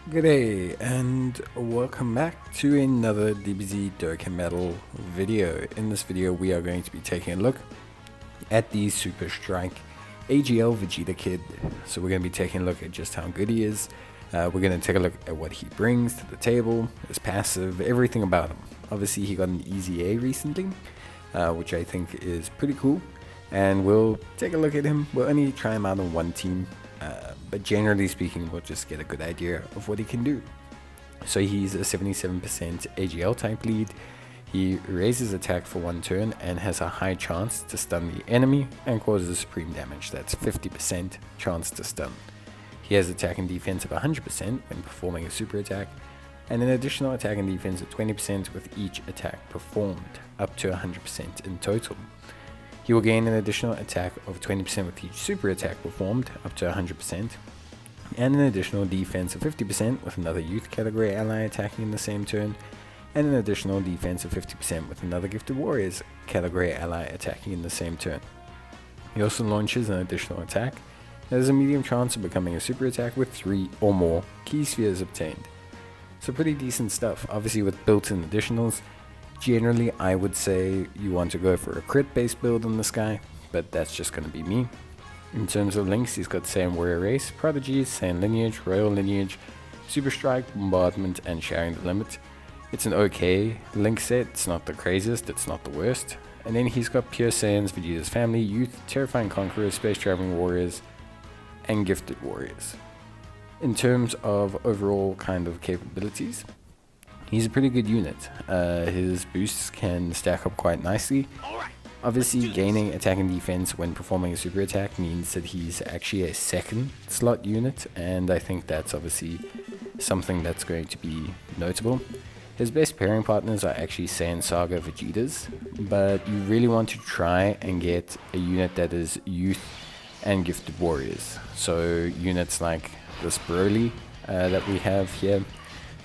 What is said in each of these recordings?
G'day and welcome back to another DBZ Dokkan Battle video. In this video we are going to be taking a look at the Super Strike AGL Vegeta kid. So we're going to be taking a look at just how good he is. We're going to take a look at what he brings to the table, his passive, everything about him. Obviously he got an easy A recently, which I think is pretty cool. And we'll take a look at him. We'll only try him out on one team. But generally speaking, we'll just get a good idea of what he can do. So he's a 77% AGL type lead. He raises attack for one turn and has a high chance to stun the enemy and causes supreme damage. That's 50% chance to stun. He has attack and defense of 100% when performing a super attack, and an additional attack and defense of 20% with each attack performed, up to 100% in total. He will gain an additional attack of 20% with each super attack performed, up to 100%, and an additional defense of 50% with another youth category ally attacking in the same turn, and an additional defense of 50% with another gifted warriors category ally attacking in the same turn. He also launches an additional attack that has a medium chance of becoming a super attack with 3 or more key spheres obtained. So pretty decent stuff, obviously with built-in additionals. Generally, I would say you want to go for a crit-based build on this guy, but that's just going to be me. In terms of links, he's got Saiyan Warrior Race, Prodigies, Saiyan Lineage, Royal Lineage, Super Strike, Bombardment, and Sharing the Limit. It's an okay link set, it's not the craziest, it's not the worst. And then he's got Pure Saiyans, Vegeta's Family, Youth, Terrifying Conquerors, Space Traveling Warriors, and Gifted Warriors. In terms of overall kind of capabilities, he's a pretty good unit. His boosts can stack up quite nicely. Obviously, gaining attack and defense when performing a super attack means that he's actually a second slot unit, and I think that's obviously something that's going to be notable. His best pairing partners are actually Saiyan Saga Vegetas, but you really want to try and get a unit that is youth and gifted warriors. So units like this Broly that we have here.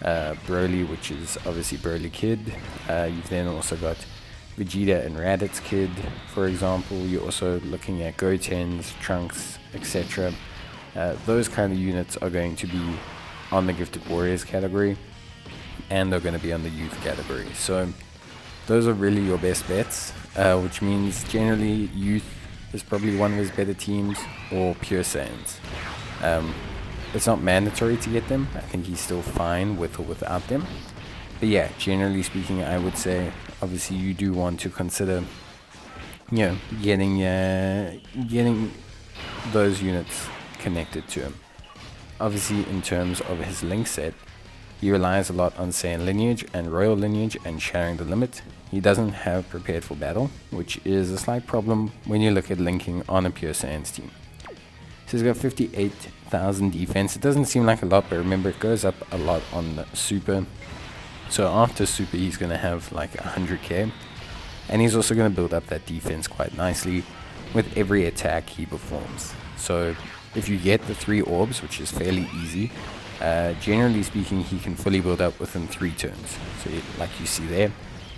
Broly, which is obviously Broly Kid. You've then also got Vegeta and Raditz Kid, for example. You're also looking at Gotens, Trunks, etc. Those kind of units are going to be on the Gifted Warriors category, and they're going to be on the Youth category. So those are really your best bets, which means generally Youth is probably one of his better teams, or Pure Saiyans. It's not mandatory to get them. I think he's still fine with or without them. But yeah, generally speaking, I would say obviously you do want to consider, getting those units connected to him. Obviously, in terms of his link set, he relies a lot on Saiyan Lineage and Royal Lineage and Sharing the Limit. He doesn't have Prepared for Battle, which is a slight problem when you look at linking on a Pure Saiyans team. So he's got 58,000 defense. It doesn't seem like a lot, but remember it goes up a lot on the super. So after super he's going to have like 100k. And he's also going to build up that defense quite nicely with every attack he performs. So if you get the 3 orbs, which is fairly easy, generally speaking he can fully build up within 3 turns. So like you see there,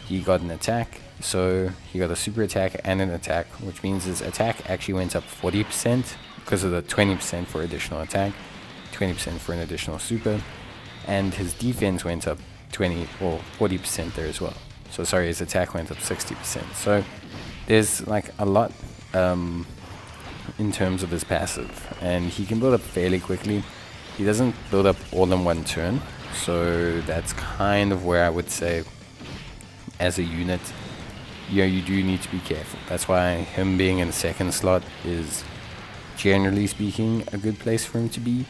he got an attack. So he got a super attack and an attack, which means his attack actually went up 40%. Because of the 20% for additional attack, 20% for an additional super, and his defense went up 20 or 40% there as well. So sorry, his attack went up 60%. So there's like a lot in terms of his passive, and he can build up fairly quickly. He doesn't build up all in one turn, so that's kind of where I would say, as a unit, you do need to be careful. That's why him being in the second slot is, generally speaking, a good place for him to be,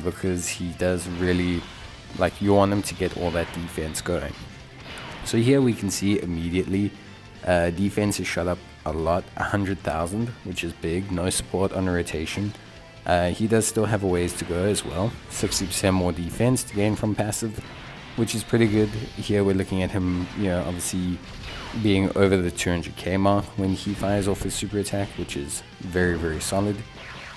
because he does really, you want him to get all that defense going. So here we can see immediately defense is shot up a lot, 100,000, which is big. No support on a rotation. He does still have a ways to go as well, 60% more defense to gain from passive, which is pretty good. Here we're looking at him, obviously being over the 200k mark when he fires off his super attack, which is very, very solid.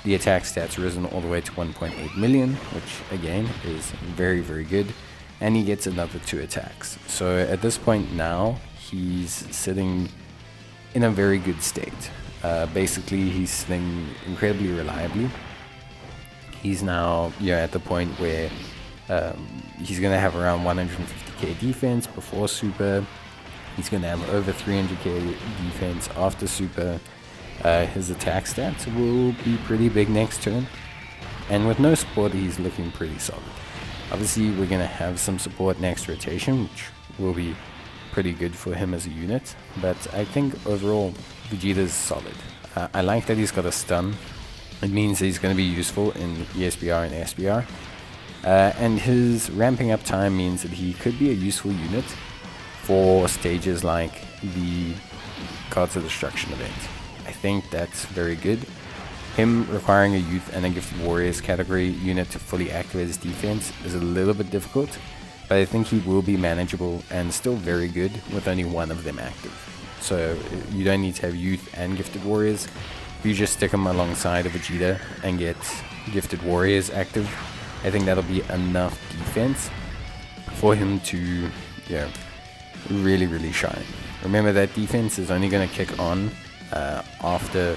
The attack stats risen all the way to 1.8 million, which again is very, very good. And he gets another 2 attacks. So at this point now, he's sitting in a very good state. Basically, he's sitting incredibly reliably. He's now at the point where He's going to have around 150k defense before super. He's going to have over 300k defense after super. His attack stats will be pretty big next turn. And with no support, he's looking pretty solid. Obviously, we're going to have some support next rotation, which will be pretty good for him as a unit. But I think overall, Vegeta's solid. I like that he's got a stun. It means that he's going to be useful in ESBR and SBR. And his ramping up time means that he could be a useful unit for stages like the Cards of Destruction event. I think that's very good. Him requiring a Youth and a Gifted Warriors category unit to fully activate his defense is a little bit difficult, but I think he will be manageable and still very good with only one of them active. So you don't need to have Youth and Gifted Warriors. If you just stick him alongside a Vegeta and get Gifted Warriors active, I think that'll be enough defense for him to, really, really shine. Remember that defense is only going to kick on after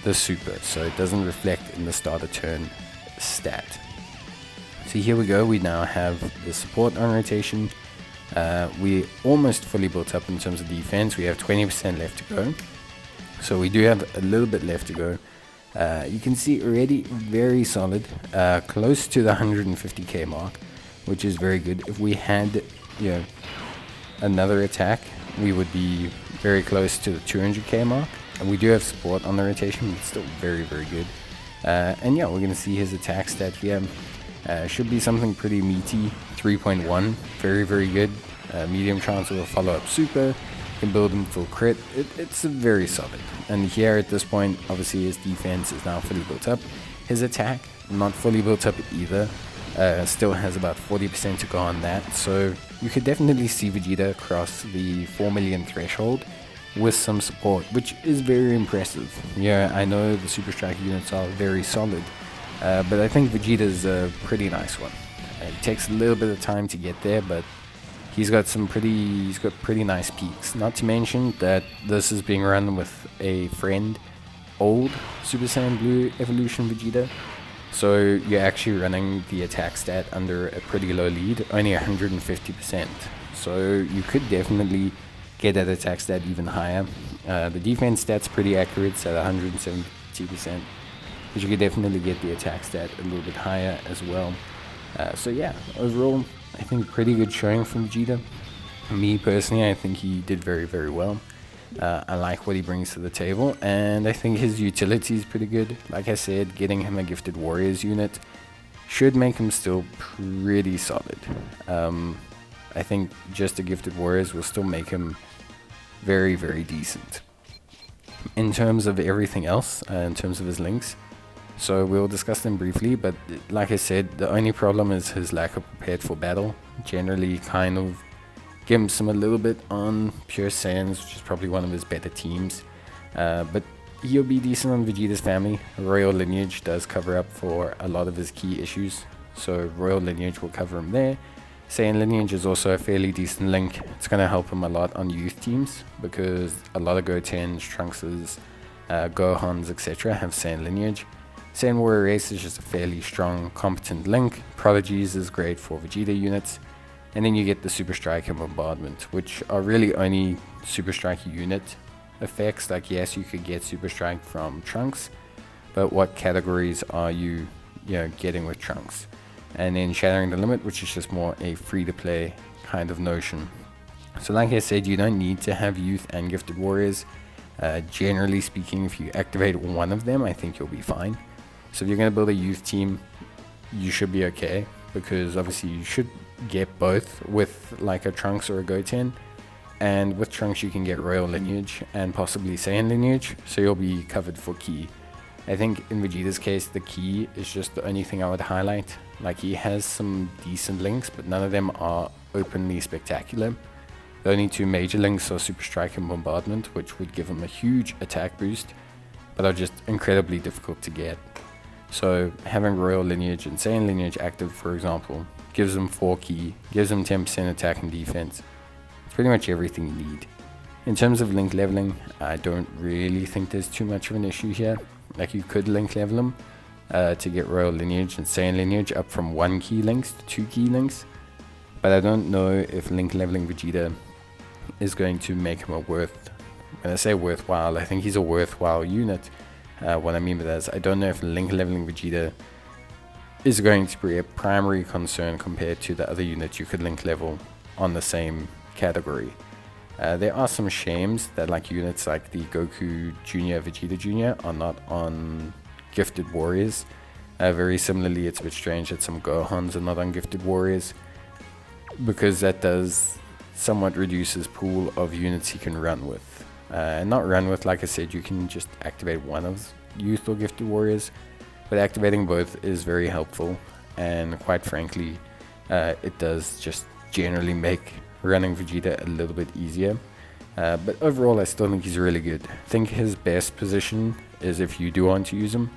the super, so it doesn't reflect in the start of turn stat. So here we go, we now have the support on rotation. We almost fully built up in terms of defense. We have 20% left to go, so we do have a little bit left to go. You can see already very solid, close to the 150k mark, which is very good. If we had another attack, we would be very close to the 200k mark, and we do have support on the rotation, but still very, very good. And yeah, we're going to see his attack stat here. Should be something pretty meaty. 3.1, very, very good. Medium chance of a follow-up super. Can build him full crit. It's very solid. And here at this point, obviously his defense is now fully built up. His attack, not fully built up either. Still has about 40% to go on that. So you could definitely see Vegeta cross the 4 million threshold with some support, which is very impressive. Yeah, I know the Super Striker units are very solid, but I think Vegeta's a pretty nice one. It takes a little bit of time to get there, but he's got pretty nice peaks. Not to mention that this is being run with a friend, old Super Saiyan Blue Evolution Vegeta. So you're actually running the attack stat under a pretty low lead, only 150%. So you could definitely get that attack stat even higher. The defense stat's pretty accurate, it's at 170%. But you could definitely get the attack stat a little bit higher as well. So yeah, overall, I think pretty good showing from Vegeta. Me personally, I think he did very, very well. I like what he brings to the table, and I think his utility is pretty good. Like I said, getting him a Gifted Warriors unit should make him still pretty solid. I think just a Gifted Warriors will still make him very, very decent. In terms of everything else, in terms of his links, so we'll discuss them briefly, but like I said, the only problem is his lack of prepared for battle. Generally kind of gimps him a little bit on Pure Saiyans, which is probably one of his better teams. But he'll be decent on Vegeta's family. Royal Lineage does cover up for a lot of his key issues, so Royal Lineage will cover him there. Saiyan Lineage is also a fairly decent link. It's going to help him a lot on youth teams, because a lot of Gotens, Trunkses, Gohans, etc. have Saiyan Lineage. Saiyan Warrior Race is just a fairly strong, competent link. Prodigies is great for Vegeta units. And then you get the Super Strike and Bombardment, which are really only Super Strike unit effects. Like, yes, you could get Super Strike from Trunks, but what categories are you getting with Trunks? And then Shattering the Limit, which is just more a free-to-play kind of notion. So like I said, you don't need to have Youth and Gifted Warriors. Generally speaking, if you activate one of them, I think you'll be fine. So if you're going to build a youth team, you should be okay, because obviously you should get both with like a Trunks or a Goten, and with Trunks you can get Royal Lineage and possibly Saiyan Lineage, so you'll be covered for Ki. I think in Vegeta's case, the Ki is just the only thing I would highlight. Like, he has some decent links, but none of them are openly spectacular. The only two major links are Super Strike and Bombardment, which would give him a huge attack boost, but are just incredibly difficult to get. So having Royal Lineage and Saiyan Lineage active, for example, gives him 4 Ki, gives him 10% attack and defense. It's pretty much everything you need. In terms of link leveling, I don't really think there's too much of an issue here. Like, you could link level him, to get royal lineage and Saiyan lineage up from 1 key links to 2 key links. But I don't know if link leveling Vegeta is going to make him when I say worthwhile, I think he's a worthwhile unit. What I mean by that is I don't know if link leveling Vegeta is going to be a primary concern compared to the other units you could link level on the same category. There are some shames that like units like the Goku Jr., Vegeta Jr. are not on gifted warriors. Very similarly, it's a bit strange that some Gohans are not on gifted warriors, because that does somewhat reduce his pool of units he can run with. And not run with, like I said, you can just activate one of youth or gifted warriors, but activating both is very helpful, and quite frankly it does just generally make running Vegeta a little bit easier. But overall I still think he's really good. I think his best position is, if you do want to use him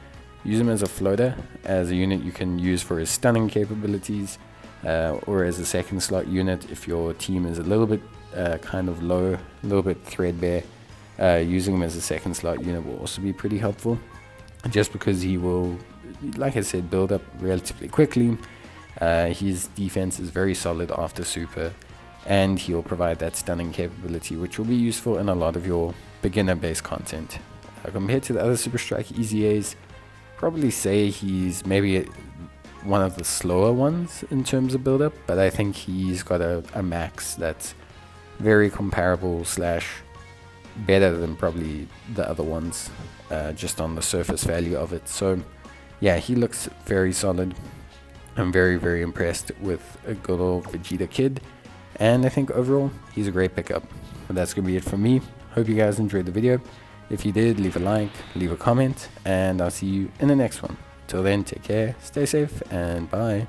as a floater, as a unit you can use for his stunning capabilities, or as a second slot unit if your team is a little bit kind of low, a little bit threadbare. Using him as a second slot unit will also be pretty helpful, just because he will, like I said, build up relatively quickly. His defense is very solid after super, and he'll provide that stunning capability, which will be useful in a lot of your beginner based content. Compared to the other Super Strike EZAs, probably say he's maybe one of the slower ones in terms of build up, but I think he's got a max that's very comparable / better than probably the other ones, just on the surface value of it. So yeah, he looks very solid. I'm very impressed with a good old Vegeta kid, and I think overall he's a great pickup. But that's gonna be it from me. Hope you guys enjoyed the video. If you did, leave a like, leave a comment, and I'll see you in the next one. Till then, take care, stay safe, and bye.